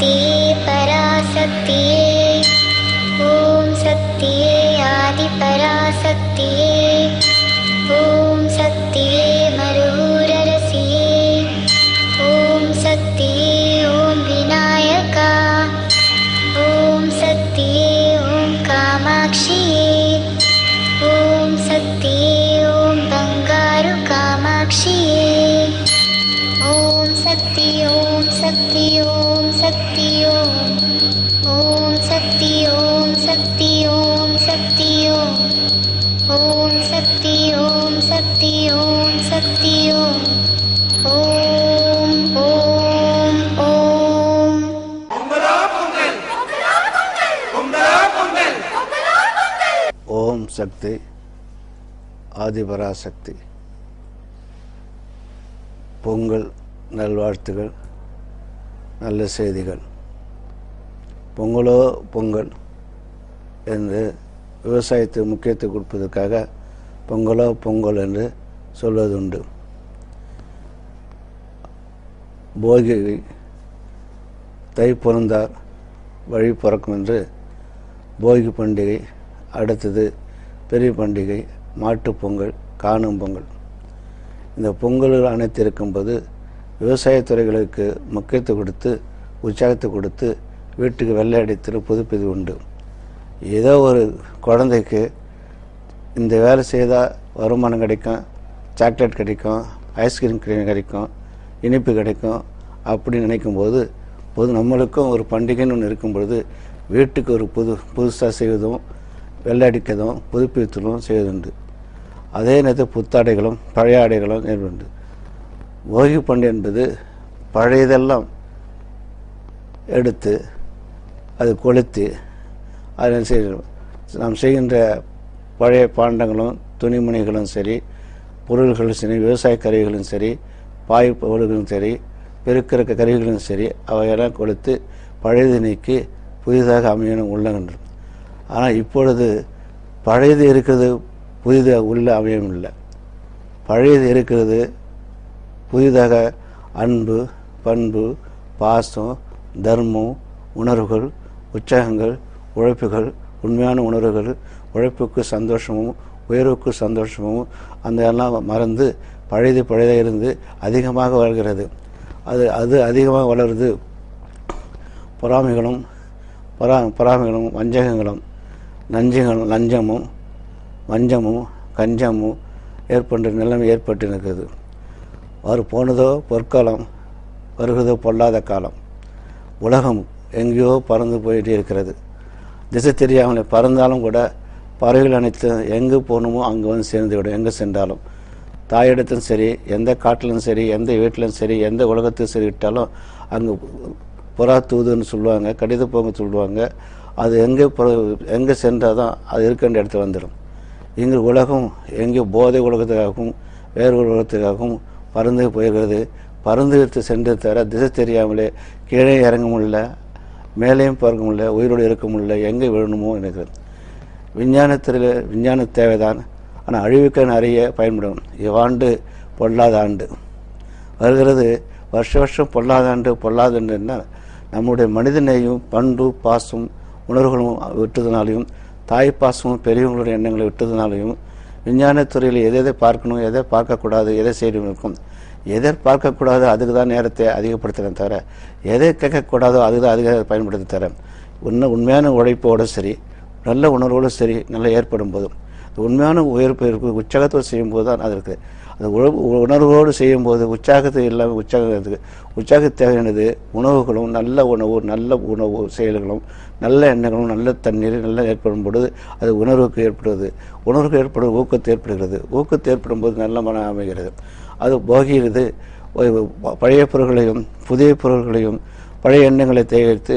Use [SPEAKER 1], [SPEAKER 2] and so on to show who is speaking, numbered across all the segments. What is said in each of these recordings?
[SPEAKER 1] சக்தியே பராசக்தியே, ஓம் சக்தியே ஆதி பராசக்தியே, ஓம் சக்தியே மருகூரரசியே, ஓம் சக்தியே ஓம் விநாயகா, ஓம் சக்தியே ஓம் காமாட்சியே, ஓம் சக்தியே ஓம் பங்காரு காமாட்சியே, ஓம் சக்தி ஓம் சக்தி ஓம் சக்தி ஓம் சக்தி ஓம் சக்தி ஓம் சக்தி ஓம் சக்தி ஓம் சக்தி ஓம் சக்தி ஓம் ஓம் ஓம்.
[SPEAKER 2] ஓம் சக்தி ஆதிபராசக்தி. பொங்கல் நல்வாழ்த்துகள், நல்ல செய்திகள். பொங்கலோ பொங்கல் என்று விவசாயத்துக்கு முக்கியத்துவம் கொடுப்பதற்காக பொங்கலோ பொங்கல் என்று சொல்வதுண்டு. போகி தை பிறந்தார் வழி பிறக்கும் என்று போகி பண்டிகை, அடுத்தது பெரிய பண்டிகை மாட்டுப் பொங்கல், காணும் பொங்கல். இந்த பொங்கல்கள் அனைத்து இருக்கும்போது விவசாயத்துறைகளுக்கு முக்கியத்துவம் கொடுத்து உற்சாகத்தை கொடுத்து வீட்டுக்கு வெள்ளை அடித்து புதுப்பிது உண்டு. ஏதோ ஒரு குழந்தைக்கு இந்த வேலை செய்தால் வருமானம் கிடைக்கும், சாக்லேட் கிடைக்கும், ஐஸ்கிரீம் கிடைக்கும், இனிப்பு கிடைக்கும் அப்படின்னு நினைக்கும்போது நம்மளுக்கும் ஒரு பண்டிகைன்னு ஒன்று இருக்கும் பொழுது வீட்டுக்கு ஒரு புதுசாக செய்வதும் வெள்ளை அடிக்கதும் புதுப்பித்தலும் செய்வதுண்டு. அதே நேரத்தில் புத்தாடைகளும் பழைய ஆடைகளும் உண்டு. போகி பண்டிகை என்பது பழையதெல்லாம் எடுத்து அது கொளுத்தி அதில் நாம் செய்கின்ற பழைய பாண்டங்களும் துணிமணிகளும் சரி, பொருள்களும் சரி, விவசாய கருவிகளும் சரி, பாய் பொருள்களும் சரி, பெருக்கிற கருவிகளும் சரி, அவையெல்லாம் கொளுத்து பழையது நீக்கி புதிதாக அமையணும் உள்ளகின்றோம். ஆனால் இப்பொழுது பழையது இருக்கிறது, புதிதாக உள்ள அமையும் இல்லை. பழையது இருக்கிறது, புதிதாக அன்பு, பண்பு, பாசம், தர்மம், உணர்வுகள், உற்சாகங்கள், உழைப்புகள், உண்மையான உணர்வுகள், உழைப்புக்கு சந்தோஷமும் உயர்வுக்கு சந்தோஷமும் அந்த எல்லாம் மறந்து பழையதாக இருந்து அதிகமாக வளர்கிறது. அது அதிகமாக வளருது பொறாமைகளும் வஞ்சகங்களும் லஞ்சமும் வஞ்சமும் கஞ்சமும் ஏற்பட்ட நிலைமை ஏற்பட்டு இருக்கிறது. அவர் போனதோ பொற்காலம், வருகிறதோ பொல்லாத காலம். உலகம் எங்கேயோ பறந்து போயிட்டே இருக்கிறது. திசை தெரியாமலே பறந்தாலும் கூட பறவைகள் அனைத்தும் எங்கே போகணுமோ அங்கே வந்து சேர்ந்து விடும். எங்கே சென்றாலும் தாயிடத்தும் சரி, எந்த காட்டிலும் சரி, எந்த வீட்டிலும் சரி, எந்த உலகத்துக்கும் சரி விட்டாலும் அங்கே புறா தூதுன்னு சொல்லுவாங்க, கடித போங்க சொல்லுவாங்க. அது எங்கே சென்றால் தான் அது இருக்கின்ற இடத்துல வந்துடும். இங்கு உலகம் எங்கே போதை உலகத்துக்காகவும் வேறு உலகத்துக்காகவும் பறந்து போயிருக்கிறது. பறந்து எடுத்து சென்று தவிர திசை தெரியாமலே கீழே இறங்க முடியல, மேலேயும் பறக்க முடியல, உயிரோடு இருக்க முடியல, எங்கே விழணுமோ இருக்கிறது. விஞ்ஞான தேவைதான், ஆனால் அழிவுக்கு நிறைய பயன்படும். இவ்வாண்டு பொல்லாத ஆண்டு வருகிறது. வருஷம் பொல்லாத ஆண்டு. பொல்லாதுன்னா நம்முடைய மனிதனையும் பண்பு, பாசம், உணர்வுகளும் விட்டதுனாலையும், தாய் பாசமும் பெரியவங்களுடைய எண்ணங்களை விட்டதுனாலையும், விஞ்ஞானத்துறையில் எதை பார்க்கணும், எதை பார்க்கக்கூடாது, எதை செய்யணும் இருக்கும். எதை பார்க்கக்கூடாதோ அதுக்கு தான் நேரத்தை அதிகப்படுத்துகிறேன் தவிர, எதை கேட்கக்கூடாதோ அதுக்கு தான் அதிக பயன்படுத்த தரேன். உண்மையான உழைப்போடு சரி, நல்ல உணர்வோடு சரி, நல்லா ஏற்படும் போதும் உண்மையான உயர்ப்பு உற்சாகத்தோடு செய்யும்போது தான் அது இருக்குது. அந்த உணர்வோடு செய்யும்போது உற்சாகத்தை இல்லாமல் உற்சாக தேவையானது உணவுகளும், நல்ல உணவு செயல்களும், நல்ல எண்ணங்களும், நல்ல தண்ணீர் நல்லா ஏற்படும் பொழுது அது உணர்வுக்கு ஏற்படுவது. உணர்வுக்கு ஏற்படும் ஊக்கத்தை ஏற்படுகிறது. ஊக்கத்தை ஏற்படும் போது நல்ல மனம் அமைகிறது. அது போகிறது. பழைய பொருள்களையும் புதிய பொருள்களையும் பழைய எண்ணங்களை தேவைத்து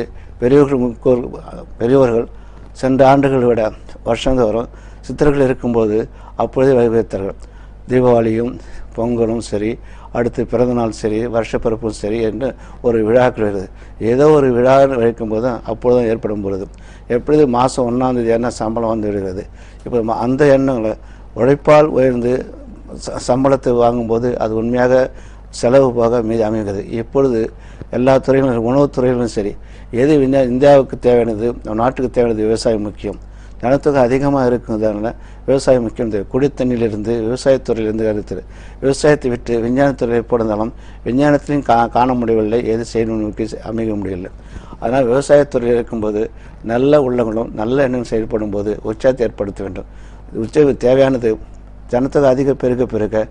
[SPEAKER 2] பெரியவர்கள் சென்ற ஆண்டுகளை விட வருஷந்தோறும் சித்தர்கள் இருக்கும்போது அப்பொழுதே வைத்தார்கள். தீபாவளியும் பொங்கலும் சரி, அடுத்து பிறந்தநாள் சரி, வருஷப்பிறப்பும் சரி என்று ஒரு விழாக்கள் வருது. ஏதோ ஒரு விழா வைக்கும்போது தான் அப்பொழுதும் ஏற்படும் பொழுது எப்பொழுது மாதம் 1ஆம் தேதி என்ன சம்பளம் வந்து விடுகிறது. இப்போ அந்த எண்ணங்களை உழைப்பால் உயர்ந்து சம்பளத்தை வாங்கும்போது அது உண்மையாக செலவு போக மீது அமைகிறது. இப்பொழுது எல்லா துறைகளிலும் உணவுத்துறைகளிலும் சரி, எது இந்தியாவுக்கு தேவையானது, நம் நாட்டுக்கு தேவையானது விவசாயம் முக்கியம். ஜனத்தொகை அதிகமாக இருக்கிறதுனால விவசாயம் முக்கியம். குடித்தண்ணிலிருந்து விவசாயத்துறையிலிருந்து கருத்து விவசாயத்தை விட்டு விஞ்ஞானத்துறையில் போடுந்தாலும் விஞ்ஞானத்திலையும் காண முடியவில்லை, எது செய்யணும்னு அமைக்க முடியவில்லை. அதனால் விவசாயத்துறையில் இருக்கும்போது நல்ல உள்ளங்களும் நல்ல எண்ணங்களும் செயல்படும் போது உற்சாகத்தை ஏற்படுத்த வேண்டும். உற்சாகம் தேவையானது. ஜனத்தொகை அதிக பெருக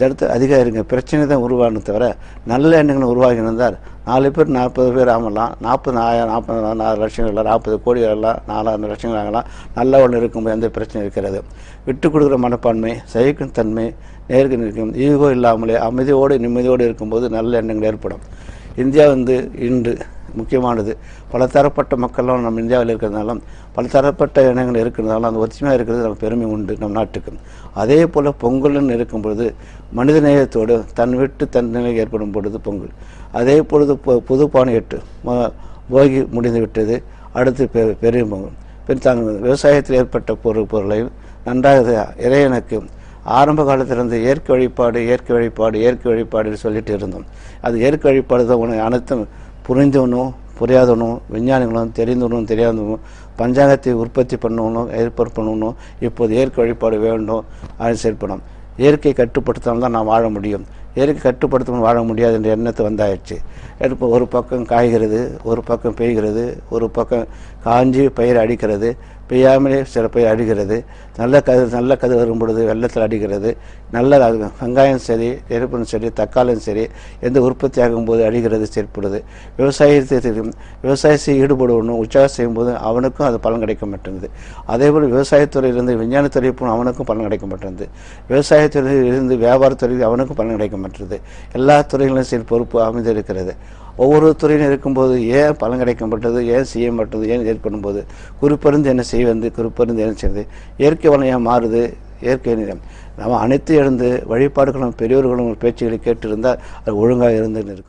[SPEAKER 2] ஜனத்தொகை அதிகம் இருங்க பிரச்சனை தான் உருவாகணும் தவிர நல்ல எண்ணங்கள் உருவாகி இருந்தால் 4 பேர் 40 பேர் ஆகலாம், 4 லட்சம் இல்லை, 40 கோடி ஆகலாம், 4 லட்சங்கள் ஆகலாம். நல்ல ஒன்று இருக்கும்போது எந்த பிரச்சனை இருக்கிறது. விட்டு கொடுக்குற மனப்பான்மை, சகிக்கும் தன்மை, நேருக்கு நிற்கும் ஈகோ இல்லாமலே அமைதியோடு நிம்மதியோடு இருக்கும்போது நல்ல எண்ணங்கள் ஏற்படும். இந்தியா இன்று முக்கியமானது. பல தரப்பட்ட மக்களும் நம்ம இந்தியாவில் இருக்கிறதுனாலும் பல தரப்பட்ட இனங்கள் இருக்கிறதுனாலும் அந்த ஒற்றுமையாக இருக்கிறது நம்ம பெருமை உண்டு நம் நாட்டுக்கு. அதே போல் பொங்கல்னு இருக்கும் பொழுது மனித நேயத்தோடு தன் விட்டு தன் நிலை ஏற்படும் பொழுது பொங்கல். அதே பொழுது புது பானை எட்டு போகி முடிந்து விட்டது. அடுத்து பெரிய பொங்கல். விவசாயத்தில் ஏற்பட்ட பொருளையும் நன்றாக இறைவனுக்கு ஆரம்ப காலத்திலிருந்து இயற்கை வழிபாடு சொல்லிட்டு இருந்தோம். அது இயற்கை வழிபாடு தான் உனக்கு அனைத்தும் புரிந்தவனும் புரியாதவனும் விஞ்ஞானிகளும் தெரியாதவனும் பஞ்சாங்கத்தை உற்பத்தி பண்ணணும், ஏற்பாடு பண்ணணும். இப்போது இயற்கை வழிபாடு வேண்டும், அது செயல்படும். இயற்கை கட்டுப்படுத்தாமல் தான் நாம் வாழ முடியும். இயற்கை கட்டுப்படுத்தாமல் வாழ முடியாது என்ற எண்ணத்தை வந்தாயிடுச்சு. இப்போ ஒரு பக்கம் காய்கிறது, ஒரு பக்கம் பெய்கிறது, ஒரு பக்கம் காஞ்சி பயிர் அடிக்கிறது, பெய்யாமலே சில பயிர் அடிக்கிறது. நல்ல கது வரும் பொழுது வெள்ளத்தில் அடிக்கிறது. நல்ல வெங்காயம் சரி, எரிப்பும் சரி, தக்காளியும் சரி, எந்த உற்பத்தி ஆகும்போது அடிக்கிறது செயற்படுது. விவசாயத்தை ஈடுபடுவனும் உற்சாகம் செய்யும்போது அவனுக்கும் அது பலன் கிடைக்க மாட்டேங்குது. அதேபோல் விவசாயத்துறையிலிருந்து விஞ்ஞானத்துறை அவனுக்கும் பலன் கிடைக்க மாட்டேங்குது. விவசாயத்துறையிலிருந்து வியாபாரத்துறையில் அவனுக்கும் பலன் கிடைக்க மாட்டேங்குது. எல்லா துறைகளிலும் சரி பொறுப்பு அமைந்திருக்கிறது. ஒவ்வொரு துறையிலும் இருக்கும்போது ஏன் பலன் கிடைக்கப்பட்டது, ஏன் செய்ய மாட்டது, ஏன் ஏற்படும் போது குறிப்பறிந்து என்ன செய்வது, குறிப்பறிந்து என்ன செய்வது, இயற்கை வளம் ஏன் மாறுது, இயற்கை நிலம் நம்ம அனைத்து எழுந்து வழிபாடுகளும் பெரியோர்களும் பேச்சுகளை கேட்டிருந்தால் அது ஒழுங்காக இருந்து இருக்கும்.